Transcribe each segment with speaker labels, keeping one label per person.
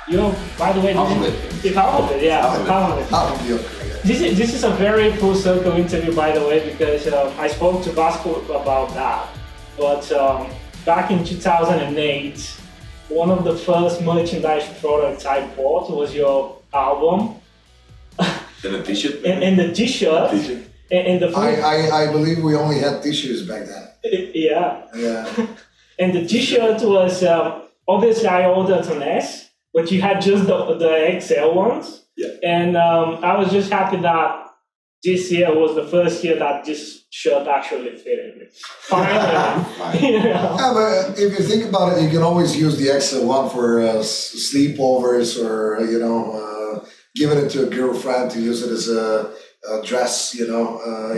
Speaker 1: By the way, half of it, yeah, half of it.
Speaker 2: Half of the upgrade.
Speaker 1: This is a very full circle interview, by the way, because I spoke to Vasil about that. But back in 2008, one of the first merchandise products I bought was your album.
Speaker 3: And a t-shirt?
Speaker 1: And the t-shirt. And the
Speaker 2: I believe we only had t-shirts back then.
Speaker 1: Yeah.
Speaker 2: Yeah.
Speaker 1: And the t-shirt was, obviously I ordered an S, but you had just the XL ones.
Speaker 3: Yeah.
Speaker 1: And I was just happy that this year was the first year that this shirt actually fitted me. Finally. You know?
Speaker 2: Yeah, but if you think about it, you can always use the XL one for sleepovers or, giving it to a girlfriend to use it as a dress, in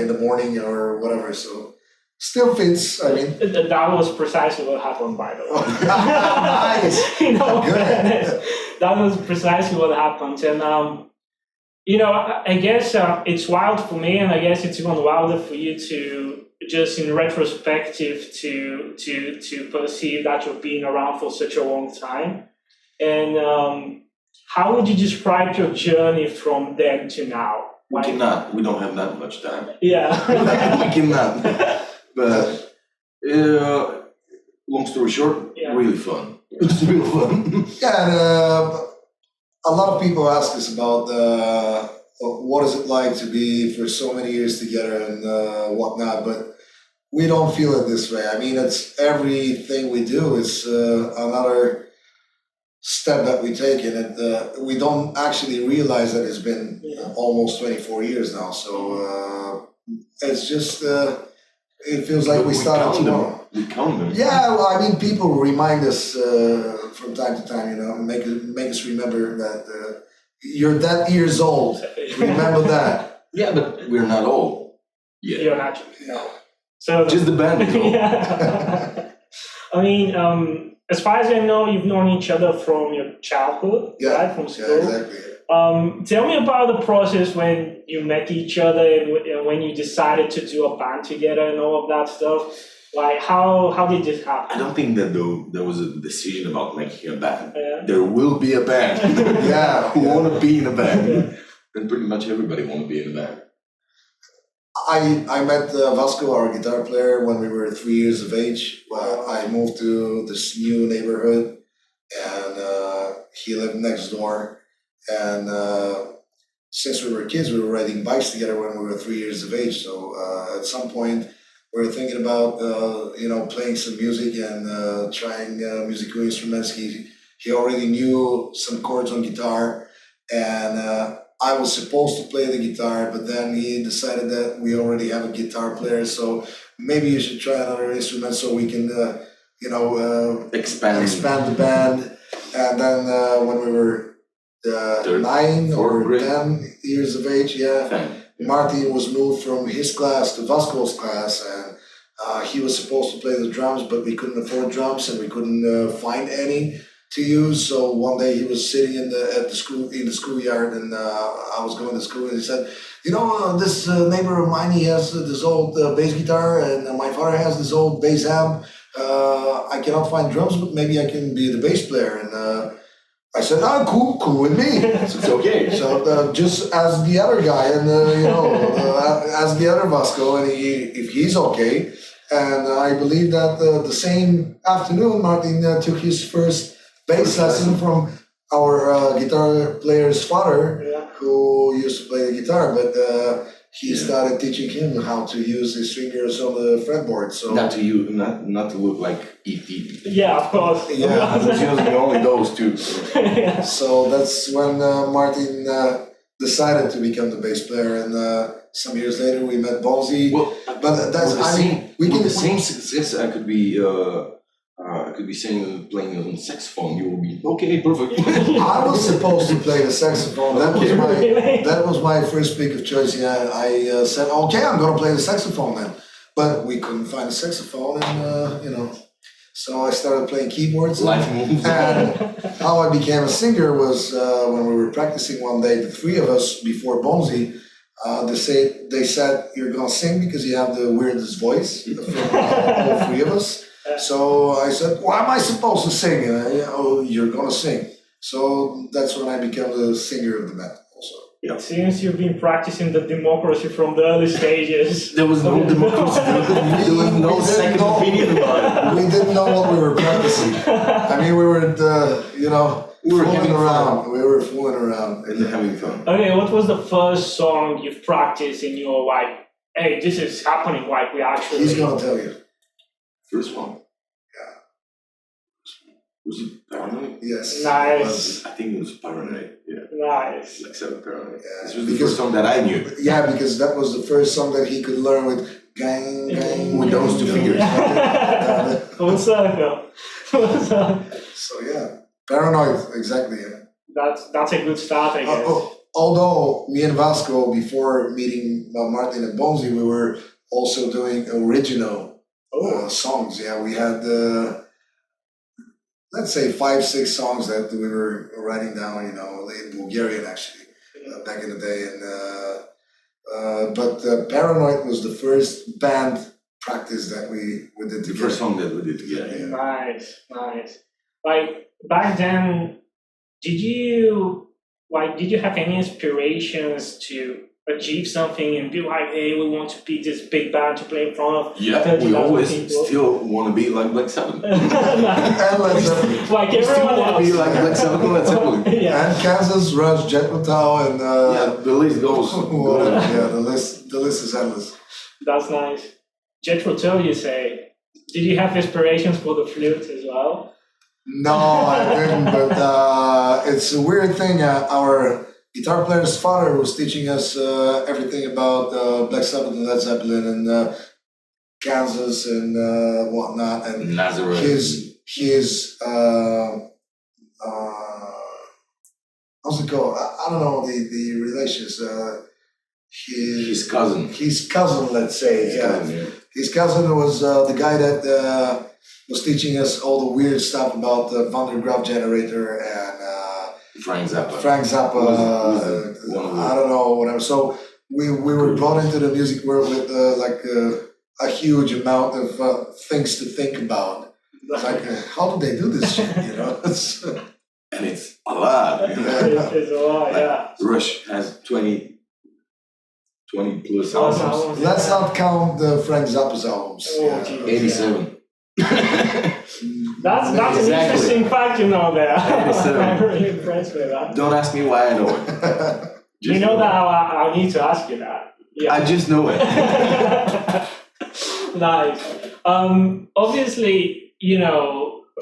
Speaker 2: the morning or whatever. So still fits, I mean.
Speaker 1: That was precisely what happened, by the way.
Speaker 2: Nice.
Speaker 1: Good. That was precisely what happened. And, I guess it's wild for me, and I guess it's even wilder for you to just in retrospective to perceive that you've been around for such a long time. And how would you describe your journey from then to now?
Speaker 3: We cannot. We don't have that much time.
Speaker 1: Yeah.
Speaker 3: We cannot. But long story short, really fun. It's real fun.
Speaker 2: Yeah, and a lot of people ask us about what is it like to be for so many years together and whatnot, but we don't feel it this way. I mean, it's everything we do is another step that we take in it. We don't actually realize that it's been almost 24 years now. So it's just, it feels like we started tomorrow.
Speaker 3: We count them.
Speaker 2: Yeah, well, I mean, people remind us from time to time, make us remember that you're that years old. Remember that.
Speaker 3: Yeah, but we're not old. Yeah.
Speaker 1: You're not. No. So
Speaker 3: just the band is old.
Speaker 1: Yeah. I mean, as far as I know, you've known each other from your childhood, right? From school.
Speaker 2: Yeah, exactly.
Speaker 1: Tell me about the process when you met each other and when you decided to do a band together and all of that stuff. Like, how did this happen?
Speaker 3: I don't think that there was a decision about making a band.
Speaker 1: Yeah.
Speaker 3: There will be a band. Who want to be in a band.
Speaker 1: Yeah.
Speaker 3: And pretty much everybody want to be in a band.
Speaker 2: I met Vasco, our guitar player, when we were 3 years of age. I moved to this new neighborhood, and he lived next door. And since we were kids, we were riding bikes together when we were 3 years of age. So at some point, we were thinking about playing some music and trying musical instruments. He already knew some chords on guitar, and I was supposed to play the guitar, but then he decided that we already have a guitar player, so maybe you should try another instrument so we can, expand the band. And then when we were 9 or 10 years of age, Martin was moved from his class to Vasco's class, and he was supposed to play the drums, but we couldn't afford drums and we couldn't find any to use. So one day he was sitting in the schoolyard, and I was going to school, and he said, this neighbor of mine, he has this old bass guitar, and my father has this old bass amp. I cannot find drums, but maybe I can be the bass player. And I said, cool with me.
Speaker 3: So it's okay.
Speaker 2: So just ask the other guy, and ask the other Vasco, and if he's okay. And I believe that the same afternoon, Martin took his first bass lesson from our guitar player's father, who used to play the guitar, but he started teaching him how to use the stringers on the fretboard. So
Speaker 3: not to look like E.T.
Speaker 1: Yeah, of course.
Speaker 3: Yeah, I was using only those two.
Speaker 2: So that's when Martin decided to become the bass player, and some years later we met Bonzi.
Speaker 3: Well,
Speaker 2: but that's
Speaker 3: the same success. I could be saying playing on saxophone. You will be okay, perfect.
Speaker 2: I was supposed to play the saxophone. That was my first pick of choice. Yeah, I said, okay, I'm gonna play the saxophone then. But we couldn't find a saxophone, and so I started playing keyboards.
Speaker 3: Life moves.
Speaker 2: And how I became a singer was when we were practicing one day. The three of us before Bonzi. They said you're gonna sing because you have the weirdest voice from all three of us. So I said, why am I supposed to sing? You're gonna sing. So that's when I became the singer of the band also.
Speaker 1: It seems you've been practicing the democracy from the early stages.
Speaker 3: There was no democracy. There was no second opinion about it.
Speaker 2: We didn't know what we were practicing. I mean, we were,
Speaker 3: We were
Speaker 2: fooling
Speaker 3: having
Speaker 2: around.
Speaker 3: fun.
Speaker 2: We were fooling around.
Speaker 3: And having fun.
Speaker 1: Okay, what was the first song you've practiced in your like, hey, this is happening, like we actually...
Speaker 2: He's gonna tell you.
Speaker 3: First one. Was it Paranoid?
Speaker 2: Yes.
Speaker 1: Nice.
Speaker 3: I think it was Paranoid. Yeah.
Speaker 1: Nice.
Speaker 3: Like 7 Paranoid.
Speaker 2: Yeah,
Speaker 3: This was the first song that I knew.
Speaker 2: Yeah, because that was the first song that he could learn with gang, gang.
Speaker 3: With those two fingers.
Speaker 1: Full circle. Full circle.
Speaker 2: So yeah, Paranoid, exactly. Yeah.
Speaker 1: That's a good start, I guess.
Speaker 2: Although me and Vasco, before meeting Martin and Bonzi, we were also doing original songs. Yeah, we had let's say 5-6 songs that we were writing down, in Bulgarian actually, back in the day. And but Paranoid was the first band practice that we did together.
Speaker 3: The first song that we did together.
Speaker 2: Yeah.
Speaker 1: Nice. Like back then, did you have any inspirations to achieve something and be like, hey, we want to be this big band to play in front of?
Speaker 3: Yeah, we always still want to be like Black Sabbath.
Speaker 1: Like
Speaker 3: We still
Speaker 1: everyone
Speaker 3: want to be
Speaker 1: else.
Speaker 3: like Black Sabbath and Led Zeppelin.
Speaker 1: Yeah.
Speaker 2: And Kansas, Rush, Jet Metal, and
Speaker 3: The list goes.
Speaker 2: yeah, the list is endless.
Speaker 1: That's nice. Jethro Tull, you say. Did you have inspirations for the flute as well?
Speaker 2: No, I didn't. But it's a weird thing. Our guitar player's father was teaching us everything about Black Sabbath and Led Zeppelin and Kansas and whatnot. And
Speaker 3: Nazareth.
Speaker 2: his how's it called? I don't know the relations.
Speaker 3: His cousin.
Speaker 2: His cousin, let's say. His cousin was the guy that was teaching us all the weird stuff about the Van der Graaf generator and
Speaker 3: Frank Zappa.
Speaker 2: I don't know, whatever. So we were brought into the music world with a huge amount of things to think about. Like, how do they do this shit?
Speaker 3: And it's a lot.
Speaker 1: It's a lot, yeah.
Speaker 3: Rush has 20 plus albums.
Speaker 2: Let's not count the Frank Zappa's albums.
Speaker 1: Oh, geez.
Speaker 3: 87.
Speaker 1: That's an
Speaker 3: Exactly.
Speaker 1: interesting fact there.
Speaker 3: 87.
Speaker 1: I'm really impressed with that.
Speaker 3: Don't ask me why I know it.
Speaker 1: You know that I'll need to ask you that. Yeah.
Speaker 3: I just know it.
Speaker 1: Nice. Obviously,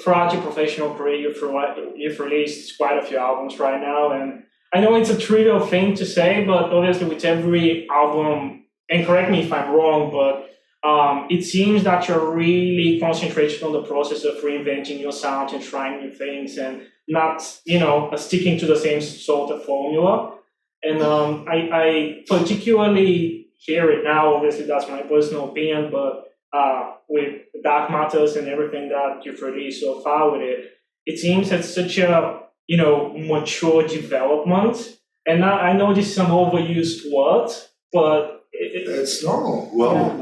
Speaker 1: throughout your professional career, you've released quite a few albums right now, and I know it's a trivial thing to say, but obviously with every album, and correct me if I'm wrong, but it seems that you're really concentrated on the process of reinventing your sound and trying new things and not, sticking to the same sort of formula. And I particularly hear it now, obviously that's my personal opinion, but with Dark Matters and everything that you've released so far with it, it seems it's such a, mature development. And I know this is an overused word, but
Speaker 2: it's normal.
Speaker 3: Well,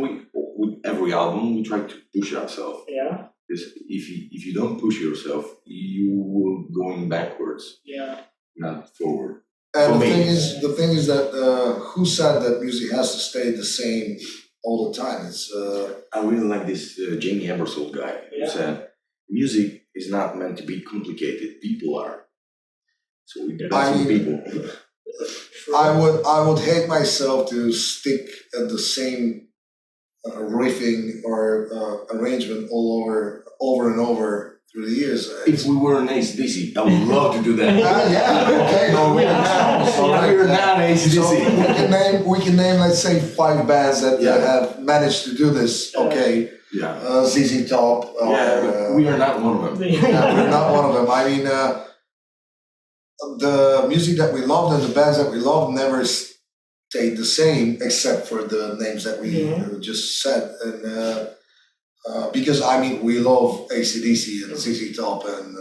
Speaker 3: with every album, we try to push ourselves.
Speaker 1: Yeah.
Speaker 3: Because if you don't push yourself, you will going backwards.
Speaker 1: Yeah.
Speaker 3: Not forward.
Speaker 2: And the thing is that who said that music has to stay the same all the time? It's
Speaker 3: I really like this Jamie Ebersole guy who said, music is not meant to be complicated. People are. So we got some people.
Speaker 2: I would hate myself to stick at the same riffing or arrangement over and over through the years.
Speaker 3: If we were an AC/DC, I would love to do that.
Speaker 2: Okay. No, we are now. So
Speaker 3: we're not AC/DC.
Speaker 2: We can name, let's say, 5 bands that have managed to do this. Okay.
Speaker 3: Yeah.
Speaker 2: ZZ Top.
Speaker 3: We are not one of them.
Speaker 2: We're not one of them. I mean, the music that we loved and the bands that we loved never stayed the same, except for the names that we just said. And because we love AC/DC and ZZ Top, and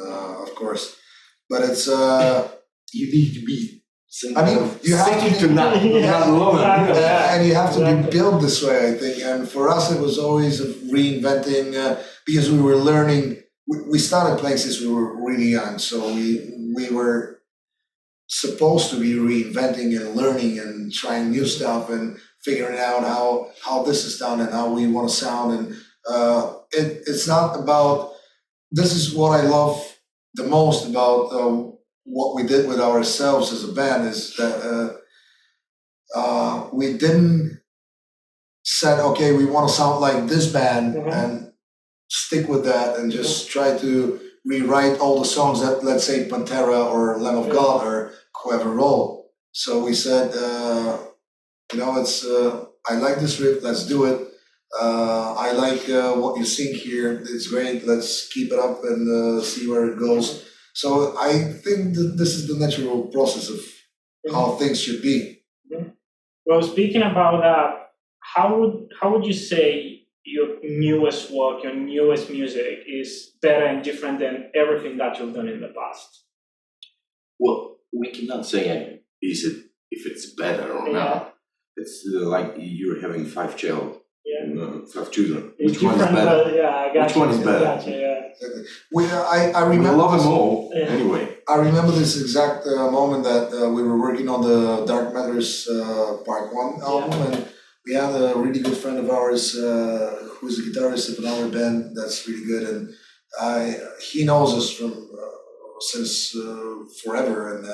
Speaker 2: of course, but it's
Speaker 3: you need to be.
Speaker 2: you have to
Speaker 3: not love it.
Speaker 2: And you have to be built this way, I think. And for us, it was always reinventing because we were learning. We started playing since we were really young, so we we were supposed to be reinventing and learning and trying new stuff and figuring out how this is done and how we want to sound. And it's not about, this is what I love the most about what we did with ourselves as a band, is that we didn't said, okay, we want to sound like this band and stick with that and just try to rewrite all the songs that, let's say, Pantera or Lamb of God or whoever wrote. So we said, it's I like this riff, let's do it. I like what you sing here, it's great, let's keep it up and see where it goes. So I think that this is the natural process of how things should be.
Speaker 1: Well, speaking about that, how would you say your newest work, your newest music is better and different than everything that you've done in the past?
Speaker 3: Well, we cannot say if it's better or not. It's like you're having 5 children. Five children. Which one is better? Which one is better?
Speaker 2: I remember.
Speaker 3: We love them all. Anyway,
Speaker 2: I remember this exact moment that we were working on the Dark Matters Part 1 album, and we had a really good friend of ours who's a guitarist of another band that's really good, and he knows us from since forever, and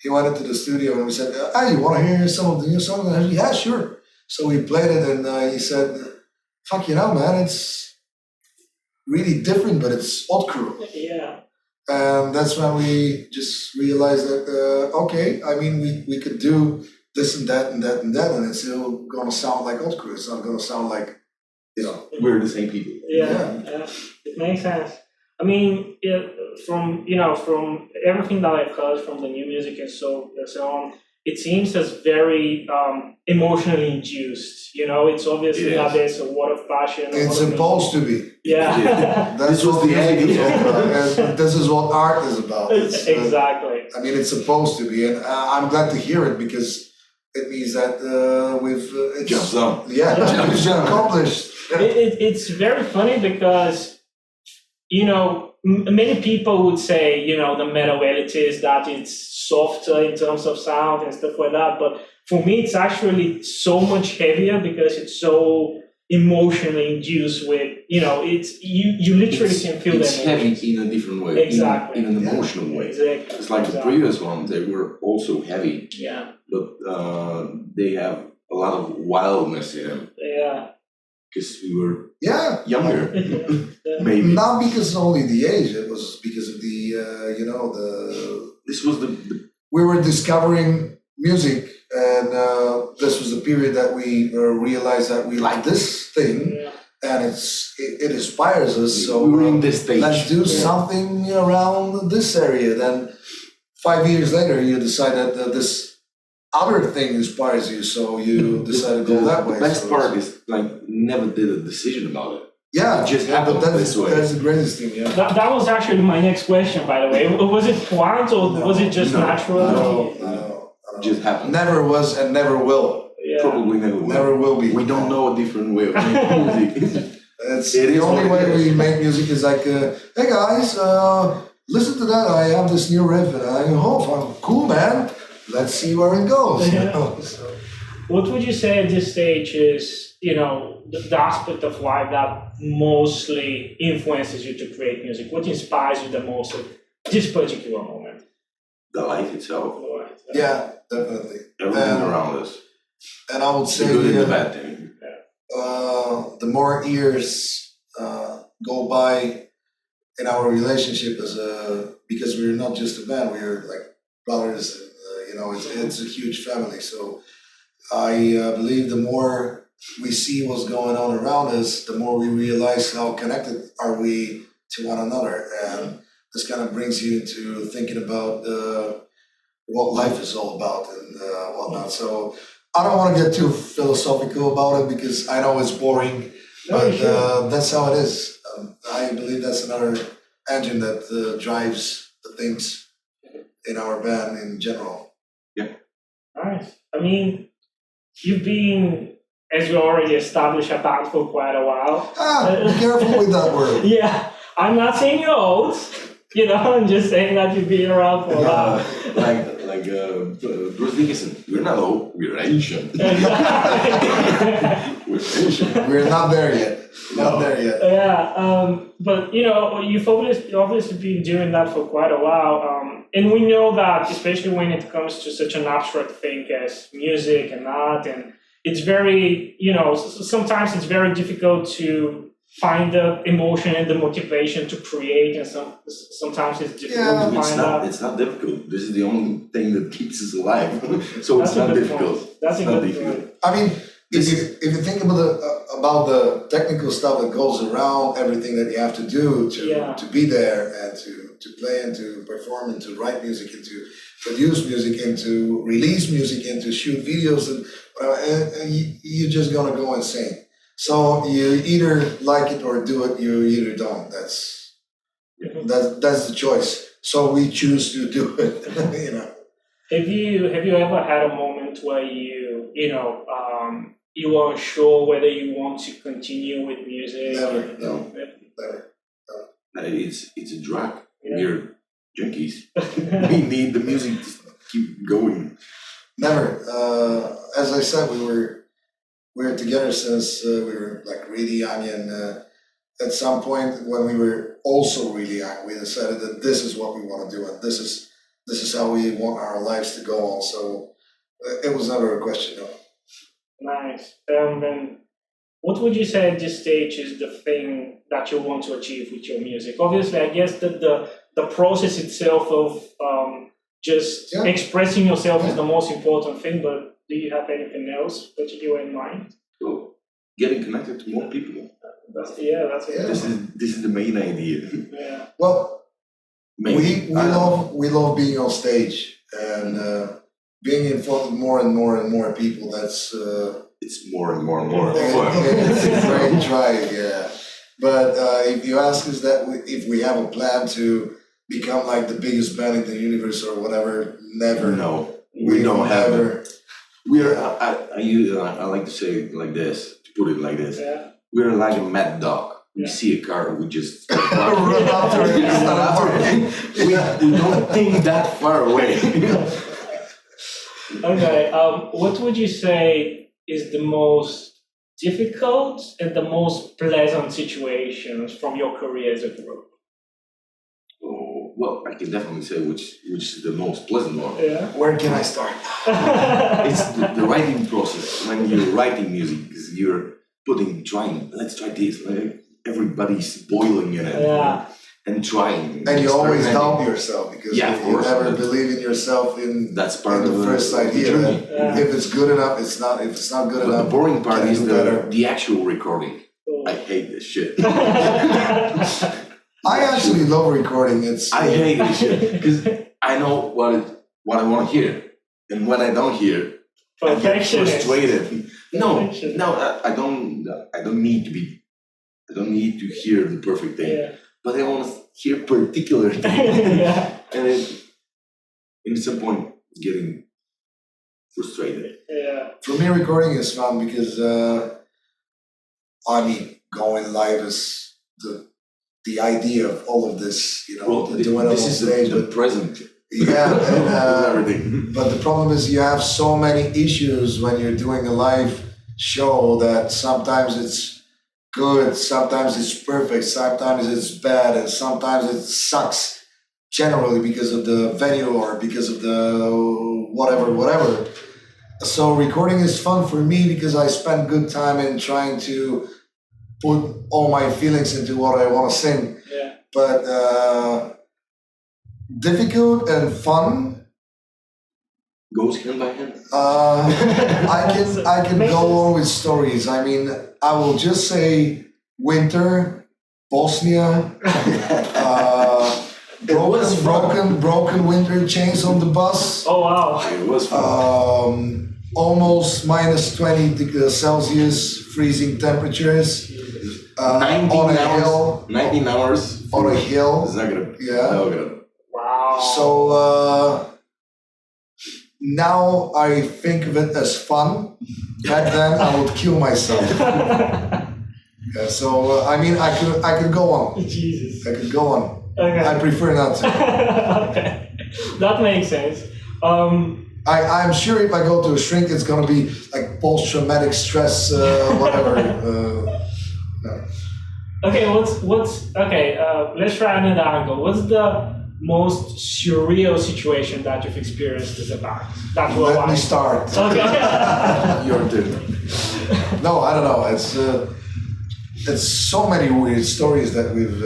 Speaker 2: he went into the studio and we said, "Hey, you want to hear some of the new songs?" And I said, "Yeah, sure." So we played it, and he said, "Fuck, man, it's really different, but it's old crew."
Speaker 1: Yeah.
Speaker 2: And that's when we just realized that, okay, I mean, we could do this and that and that and that, and it's still going to sound like old crew. It's not going to sound like,
Speaker 3: we're the same people.
Speaker 1: Yeah. It makes sense. I mean, from everything that I've heard from the new music and so on, it seems as very emotionally induced. It's obviously that there's a lot of passion.
Speaker 2: It's supposed to be.
Speaker 1: Yeah.
Speaker 2: That's what the idea. This is what art is about.
Speaker 1: Exactly.
Speaker 2: I mean, it's supposed to be, and I'm glad to hear it because it means that we've
Speaker 3: job's done.
Speaker 2: Yeah, it's accomplished.
Speaker 1: It's very funny because many people would say, the metal is that it's softer in terms of sound and stuff like that. But for me, it's actually so much heavier because it's so emotionally induced with, it's you literally can feel
Speaker 3: it's
Speaker 1: that.
Speaker 3: It's heavy in a different way.
Speaker 1: Exactly.
Speaker 3: In an emotional way.
Speaker 1: Exactly.
Speaker 3: It's like the previous ones, they were also heavy.
Speaker 1: Yeah.
Speaker 3: But they have a lot of wildness in them.
Speaker 1: Yeah.
Speaker 3: Because we were
Speaker 2: younger.
Speaker 3: Maybe.
Speaker 2: Not because only the age, it was because of the,
Speaker 3: This was
Speaker 2: we were discovering music, and this was the period that we realized that we like this thing, and it inspires us. So
Speaker 3: we were in this stage.
Speaker 2: Let's do something around this area. Then 5 years later, you decide that this other thing inspires you, so you decide to go that way.
Speaker 3: The best part is never did a decision about it.
Speaker 2: Yeah,
Speaker 3: it just happened this way.
Speaker 2: That's the greatest thing. Yeah.
Speaker 1: That was actually my next question, by the way. Was it planned or was it just natural?
Speaker 2: No.
Speaker 3: It just happened.
Speaker 2: Never was and never will.
Speaker 1: Yeah.
Speaker 3: Probably never will.
Speaker 2: Never will be.
Speaker 3: We don't know a different way of making music.
Speaker 2: The only way we make music is like, hey guys, listen to that. I have this new riff, and I go, cool, man. Let's see where it goes.
Speaker 1: What would you say at this stage is, the aspect of life that mostly influences you to create music? What inspires you the most at this particular moment?
Speaker 3: The life itself.
Speaker 2: Yeah, definitely.
Speaker 3: Everything around us.
Speaker 2: And I would say
Speaker 3: the good and the bad thing.
Speaker 2: The more years go by in our relationship because we're not just a band, we're like brothers, and it's a huge family. So I believe the more we see what's going on around us, the more we realize how connected are we to one another, and this kind of brings you into thinking about what life is all about and whatnot. So I don't want to get too philosophical about it because I know it's boring, but that's how it is. I believe that's another engine that drives the things in our band in general.
Speaker 3: Yeah.
Speaker 1: Nice. I mean, you've been, as you already established, a band for quite a while.
Speaker 2: Be careful with that word.
Speaker 1: Yeah, I'm not saying you're old. and just saying that you've been around for a while.
Speaker 3: Like Bruce Dickinson, we're not old, we're ancient. We're ancient.
Speaker 2: We're not there yet. Not there yet.
Speaker 1: Yeah, but you've obviously been doing that for quite a while, and we know that especially when it comes to such an abstract thing as music and art, and it's very, sometimes it's very difficult to find the emotion and the motivation to create, and sometimes it's difficult to find that.
Speaker 3: It's not difficult. This is the only thing that keeps us alive. So it's not difficult.
Speaker 1: That's a good point.
Speaker 2: I mean, if you think about the technical stuff that goes around everything that you have to do to be there and to play and to perform and to write music and to produce music and to release music and to shoot videos, and you're just gonna go insane. So you either like it or do it, you either don't. That's the choice. So we choose to do it.
Speaker 1: Have you ever had a moment where you weren't sure whether you want to continue with music?
Speaker 2: Never. No.
Speaker 3: It's a drug. We're junkies. We need the music to keep going.
Speaker 2: Never. As I said, we were together since we were like really young, and at some point when we were also really young, we decided that this is what we want to do, and this is how we want our lives to go on. So it was never a question. No.
Speaker 1: Nice. And what would you say at this stage is the thing that you want to achieve with your music? Obviously, I guess that the process itself of expressing yourself is the most important thing, but do you have anything else particular in mind?
Speaker 3: So, getting connected to more people.
Speaker 1: That's it.
Speaker 3: This is the main idea.
Speaker 1: Yeah.
Speaker 2: Well, we love being on stage and being in front of more and more and more people. That's
Speaker 3: it's more and more and more fun.
Speaker 2: It's a great drive, yeah. But if you ask us if we have a plan to become like the biggest band in the universe or whatever, never.
Speaker 3: No, we don't have it. We're, I like to say it like this, to put it like this. Yeah. We're like a mad dog. We see a car, we just run after it. We don't think that far away.
Speaker 1: Okay, what would you say is the most difficult and the most pleasant situations from your career as a group?
Speaker 3: Oh, well, I can definitely say which is the most pleasant one.
Speaker 1: Yeah.
Speaker 2: Where can I start?
Speaker 3: It's the writing process. When you're writing music, because you're let's try this. Like, everybody's boiling in it.
Speaker 1: Yeah.
Speaker 3: And trying.
Speaker 2: And you always doubt yourself because you never believe in yourself
Speaker 3: that's part of
Speaker 2: the first idea. If it's good enough, it's not. If it's not good enough,
Speaker 3: the boring part is the actual recording. I hate this shit.
Speaker 2: I actually love recording.
Speaker 3: I hate this shit because I know what I want to hear, and when I don't hear, I get frustrated. No, I don't need to be. I don't need to hear the perfect thing. Yeah. But I want to hear particular things. And in some point, getting frustrated.
Speaker 1: Yeah.
Speaker 2: For me, recording is fun because, going live is the idea of all of this, doing it on stage.
Speaker 3: The present.
Speaker 2: Yeah, and,
Speaker 3: everything.
Speaker 2: But the problem is you have so many issues when you're doing a live show that sometimes it's good, sometimes it's perfect, sometimes it's bad, and sometimes it sucks generally because of the venue or because of the whatever. So recording is fun for me because I spend good time in trying to put all my feelings into what I want to sing.
Speaker 1: Yeah.
Speaker 2: But difficult and fun
Speaker 3: goes hand by hand.
Speaker 2: I can go on with stories. I mean, I will just say winter, Bosnia, broken winter chains on the bus.
Speaker 1: Oh wow!
Speaker 3: It was fun.
Speaker 2: Almost minus 20 degrees Celsius, freezing temperatures.
Speaker 3: 19 hours
Speaker 2: on a hill.
Speaker 3: Zagreb.
Speaker 2: Yeah.
Speaker 1: Wow.
Speaker 2: So now I think of it as fun. Back then I would kill myself. Yeah, so I mean I could go on.
Speaker 1: Jesus.
Speaker 2: I could go on.
Speaker 1: Okay.
Speaker 2: I prefer not to.
Speaker 1: Okay, that makes sense.
Speaker 2: I'm sure if I go to a shrink, it's gonna be like post-traumatic stress, whatever. No.
Speaker 1: Okay, what's okay? Let's try another angle. What's the most surreal situation that you've experienced as a band?
Speaker 2: Let me start.
Speaker 1: Okay.
Speaker 3: Your turn.
Speaker 2: No, I don't know. It's so many weird stories that we've.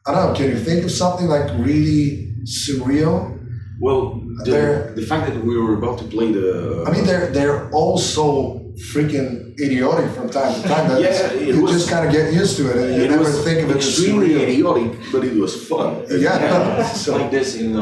Speaker 2: I don't know. Can you think of something like really surreal?
Speaker 3: Well, the fact that we were about to play the.
Speaker 2: I mean, they're all so freaking idiotic from time to time that you just kind of get used to it, and you never think of it as
Speaker 3: extremely
Speaker 2: surreal.
Speaker 3: idiotic, but it was fun.
Speaker 2: Yeah.
Speaker 3: So like this in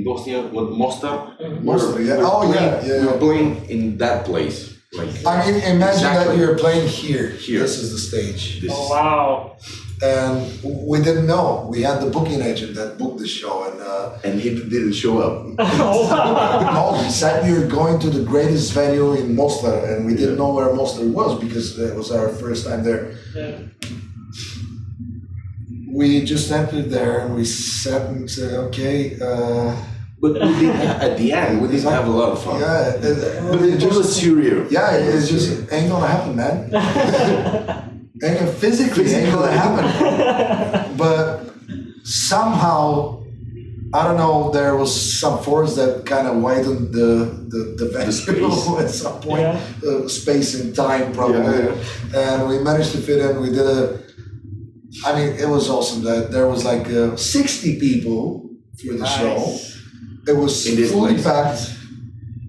Speaker 3: Bosnia, what Mostar?
Speaker 2: Mostar, yeah. Oh, yeah.
Speaker 3: We were playing in that place. Like,
Speaker 2: I mean, imagine that
Speaker 3: exactly.
Speaker 2: you're playing here.
Speaker 3: Here.
Speaker 2: This is the stage.
Speaker 1: Oh, wow.
Speaker 2: And we didn't know. We had the booking agent that booked the show,
Speaker 3: and he didn't show up.
Speaker 2: no, we said we were going to the greatest venue in Mostar, and we didn't know where Mostar was because it was our first time there.
Speaker 1: Yeah.
Speaker 2: We just entered there and we sat and said, okay.
Speaker 3: But we did, at the end, we didn't have a lot of fun.
Speaker 2: Yeah,
Speaker 3: But it was surreal.
Speaker 2: Yeah, it's just ain't gonna happen, man. Physically ain't gonna happen. But somehow, I don't know, there was some force that kind of widened the venue at some point, space and time probably. And we managed to fit in. We did I mean, it was awesome that there was like 60 people for the show. It was fully packed.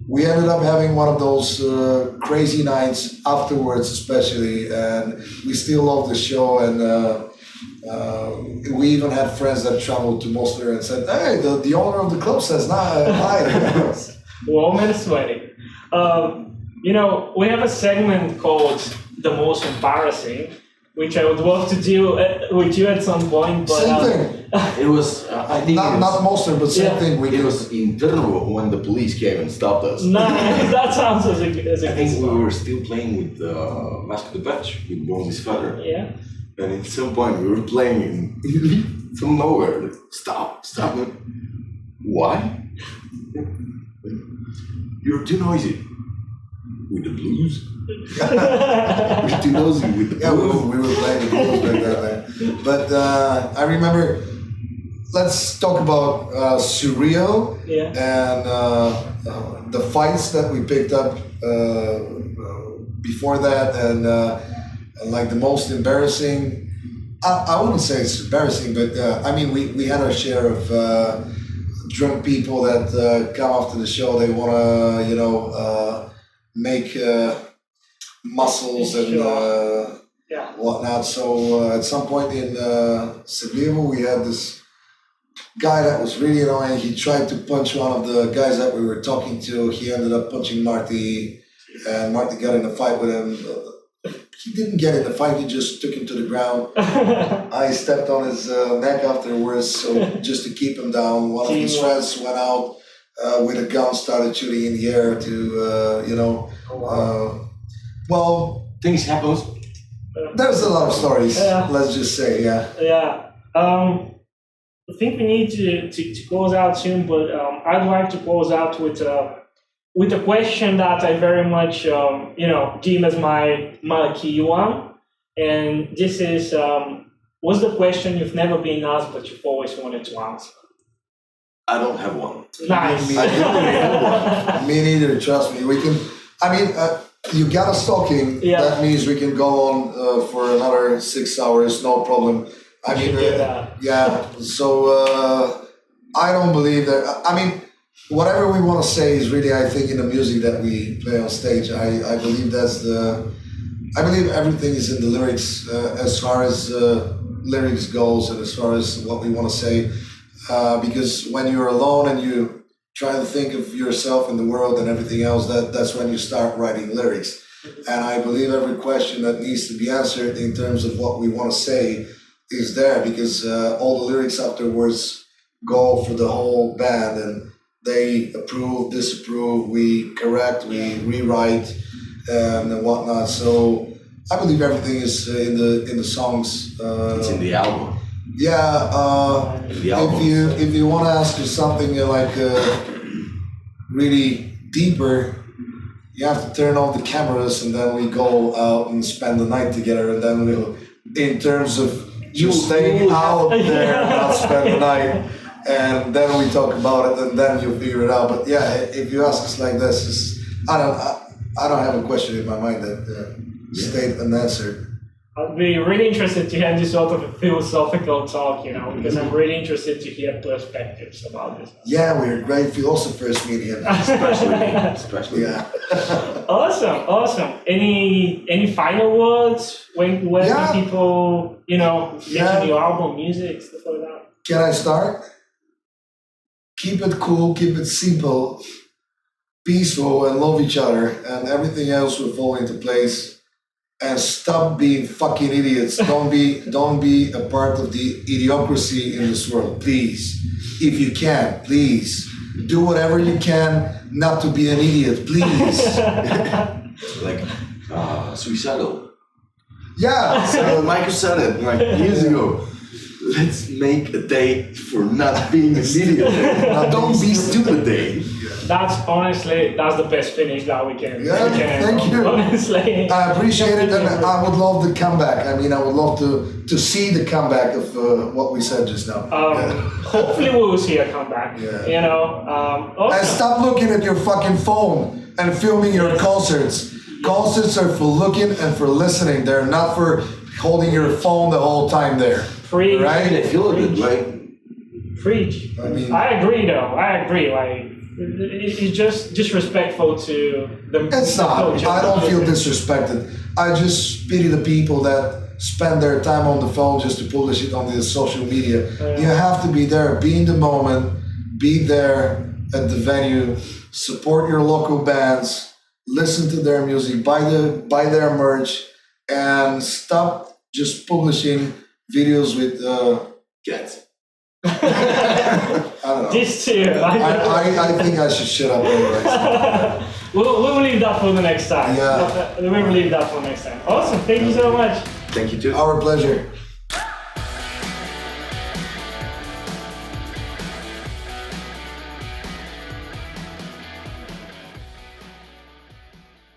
Speaker 2: We ended up having one of those crazy nights afterwards, especially, and we still love the show. And we even had friends that traveled to Mostar and said, "Hey, the owner of the club says hi."
Speaker 1: Warm and sweaty. You know, we have a segment called "The Most Embarrassing," which I would love to do with you at some point. But
Speaker 2: same thing.
Speaker 3: It was, I think,
Speaker 2: not Mostar, but same thing.
Speaker 3: It was internal when the police came and stopped us.
Speaker 1: Nice. That sounds as a
Speaker 3: I think we were still playing with Mask of the Patch with Bonnie's father.
Speaker 1: Yeah.
Speaker 3: And at some point we were playing and from nowhere, like, stop. Why? You're too noisy. With the blues? We're too noisy with the blues.
Speaker 2: We were playing the blues back then. But I remember, let's talk about surreal and the fights that we picked up before that, and like the most embarrassing. I wouldn't say it's embarrassing, but I mean we had our share of drunk people that come after the show. They want to make muscles and whatnot. So at some point in Sevilla, we had this guy that was really annoying. He tried to punch one of the guys that we were talking to. He ended up punching Marty, and Marty got in a fight with him. He didn't get in the fight, he just took him to the ground. I stepped on his neck afterwards, so just to keep him down. One of his friends went out with a gun, started shooting in the air to, well...
Speaker 3: Things happen.
Speaker 2: There's a lot of stories, let's just say,
Speaker 1: Yeah. I think we need to close out soon, but I'd like to close out with a question that I very much, deem as my key one. And this is, what's the question you've never been asked but you've always wanted to answer?
Speaker 3: I don't have one.
Speaker 1: Nice.
Speaker 2: Me neither, trust me. We can, you got us talking, that means we can go on for another 6 hours, no problem. So I don't believe that, whatever we want to say is really, I think, in the music that we play on stage. I believe I believe everything is in the lyrics as far as lyrics goes and as far as what we want to say. Because when you're alone and you try to think of yourself in the world and everything else, that's when you start writing lyrics. And I believe every question that needs to be answered in terms of what we want to say is there, because all the lyrics afterwards go for the whole band, and they approve, disapprove, we correct, we rewrite, and whatnot. So I believe everything is in the songs.
Speaker 3: It's in the album.
Speaker 2: Yeah.
Speaker 3: In the album.
Speaker 2: If you want to ask me something really deeper, you have to turn off the cameras, and then we go out and spend the night together, and then we'll, in terms of just staying out there, not spend the night, and then we talk about it, and then you figure it out. But yeah, if you ask us like this, I don't have a question in my mind that stayed unanswered.
Speaker 1: I'd be really interested to hear this sort of a philosophical talk, because I'm really interested to hear perspectives about this.
Speaker 2: Yeah, we're great philosophers, medium.
Speaker 3: Especially.
Speaker 2: Yeah.
Speaker 1: Awesome. Any final words? Where can people, mention your album, music, stuff like that?
Speaker 2: Can I start? Keep it cool, keep it simple, peaceful, and love each other, and everything else will fall into place. And stop being fucking idiots. Don't be a part of the idiocracy in this world, please. If you can, please do whatever you can not to be an idiot, please.
Speaker 3: Like suicidal.
Speaker 2: Yeah.
Speaker 3: So Michael said it like years ago. Let's make a day for not being an idiot. Don't be stupid day.
Speaker 1: That's the best finish that we can.
Speaker 2: Thank you.
Speaker 1: Honestly,
Speaker 2: I appreciate it, and I would love the comeback. I mean, I would love to see the comeback of what we said just now.
Speaker 1: Hopefully, we will see a comeback.
Speaker 2: Yeah.
Speaker 1: Also,
Speaker 2: And stop looking at your fucking phone and filming your concerts. Concerts are for looking and for listening. They're not for holding your phone the whole time there.
Speaker 1: Preach.
Speaker 2: Right?
Speaker 3: I feel it, like.
Speaker 1: Preach.
Speaker 2: I mean,
Speaker 1: I agree, though. Like, it's just disrespectful to the.
Speaker 2: it's not.
Speaker 1: culture.
Speaker 2: I don't feel disrespected. I just pity the people that spend their time on the phone just to publish it on the social media. You have to be there, be in the moment, be there at the venue, support your local bands, listen to their music, buy their merch, and stop just publishing videos with
Speaker 3: Cats.
Speaker 2: I don't know.
Speaker 1: This too.
Speaker 2: I think I should shut up anyway.
Speaker 1: We'll leave that for the next time.
Speaker 2: Yeah.
Speaker 1: We'll leave that for next time. Awesome. Thank you so much.
Speaker 3: Thank you too.
Speaker 2: Our pleasure.